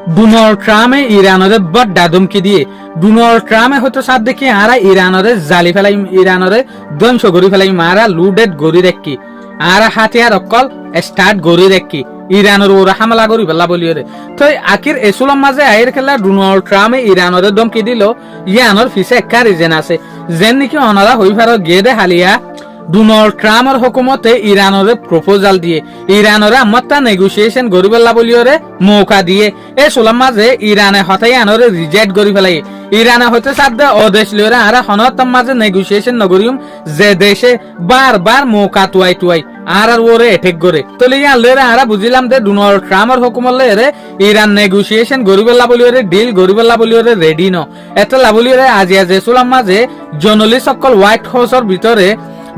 Donald ট্রাম্পে ইরানরে বড় ধমকি দিয়ে ডোনাল্ড ট্রাম্পে হয়তো সাথ দেখি আরা ইরানরে জালি ফেলাই ইরানরে ধ্বংস করি ফেলাই মারা লুডেড গড়ি রাখি আরা হাতিয়ার অকল স্টার্ট গড়ি রাখি ইরানের ওরা হামলা করি পেলা বলি রে তো আখির এসুলাম মাঝে আইর খেলা ডোনাল্ড ট্রাম্পে ইরানরে ধমকি দিল ইয়ানোর ফিসে একটা রিজন আছে যেন নাকি অনারা হই ফার গেদে হালিয়া ডোনাল্ড ট্রাম্পের হুকুমতে ইরানরে প্রপোজাল দিয়ে ইরানরে আমারটা নেগোসিয়েশন করি পেলা বলিওরে মৌকা দিয়ে এ সোলাম মাঝে ইরানে হঠাই আনরে রিজেক্ট করি ফেলাই ইরানে হইতে সাধ্যে অদেশ লিওরে আর হনতম মাঝে নেগোসিয়েশন নগরিম যে দেশে বারবার মৌকা টুয়াই আর ওরে এটেক করে তলে ইয়ান লরে আরা বুঝিলাম যে ডোনাল্ড ট্রাম্পের হুকুমত লরে ইরান নেগোসিয়েশন করি পেলা বলিওরে ডিল করি পেলা বলিওরে রেডি ন এত লাবলিওরে আজিয়া যে সোলাম মাঝে জর্নালিস্ট সকল হোয়াইট হাউসের ভিতরে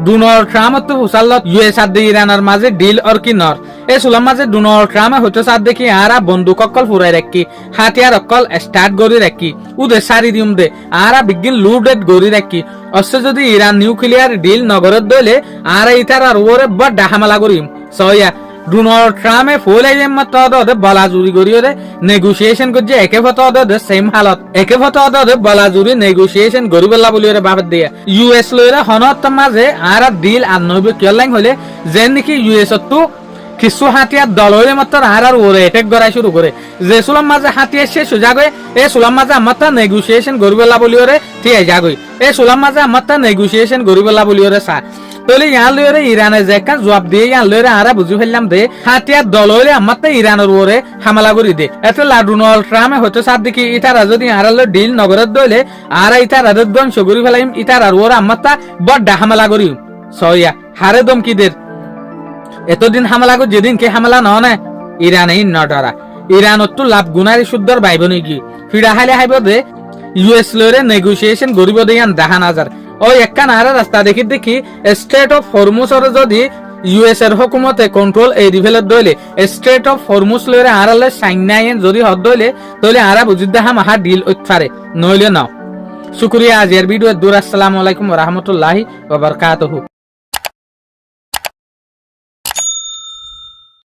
ডোনাল্ড ট্রাম্প তো হুসাল্লত ইউএস আর ইরানের মাঝে ডিল অর কি নর এ সুলাম মাঝে ডোনাল্ড ট্রাম্প হইতে সাথ দেখি আরা বন্দুক অকল ফুরাই রাখি হাতিয়ার অকল স্টার্ট গড়ি রাখি উদে সারি দিম দে আরা বিগিন লুডেড গড়ি রাখি অবশ্য যদি ইরান নিউক্লিয়ার ডিল নগরত দইলে আরা ইতার আর ওরে বড় হামলা করিম সয়া ডোনাল্ড ট্রাম্পে ফুলে মত দে বলাজুরি করিওরে নেগোসিয়েশন করছে একে ফটো দে সেম হালত একে ফটো দে বলাজুরি নেগোসিয়েশন করিবলা বলিওরে বাবদ দিয়া ইউএস লইরে হনত মাঝে আর ডিল আনবি কিয়লাং হইলে যেন নাকি ইউএস তো কিছু হাতিয়ার দলরে মাত্র আর ওরে এটেক করাই শুরু করে যে সুলাম মাঝে হাতিয়ার শেষ যাগই এ সুলাম মাঝে আমারটা নেগোসিয়েশন করিবলা বলিওরে ঠিক যাগই এ সুলাম মাঝে আমারটা নেগোসিয়েশন করিবলা বলিওরে সা তলে ইয়ান লইরে ইরানে যে কান জবাব দিয়ে ইয়ান লইরে আরা বুঝি ফেললাম দে হাতিয়ার দল হইলে আমারটা ইরানের ওরে হামলা করি দে এত ডোনাল্ড ট্রাম্পে হয়তো সাত দেখি ইতারা যদি আরালে ডিল নগরত দইলে আর ইতারা ধ্বংস করি ফেলাইম ইতার আর ওরা আমারটা বড় হামলা করি সয়া হারে দমকিদের এতদিন হামলা করি যেদিন কে হামলা ন না ইরানে নডরা ইরানত তো লাভ গুনারি শুদ্ধর বাইব নাকি ফিরা হাইলে হাইব দে ইউএস লইরে নেগোসিয়েশন করিব দে ইয়ান দেখা নাজার ওই একখান আর রাস্তা দেখি স্টেট অফ হরমুজর যদি ইউএস এর হুকুমতে কন্ট্রোল এই রিভেলত দইলে স্টেট অফ হরমুজ লইরে আরালে সাইনাইন যদি হদ দইলে তইলে আরা বুঝিদ দেখা মাহা ডিল উৎফারে নইলে নাও শুকরিয়া আজের ভিডিও দূর আসসালামু আলাইকুম ওয়া রাহমাতুল্লাহি ওয়া বারাকাতুহু।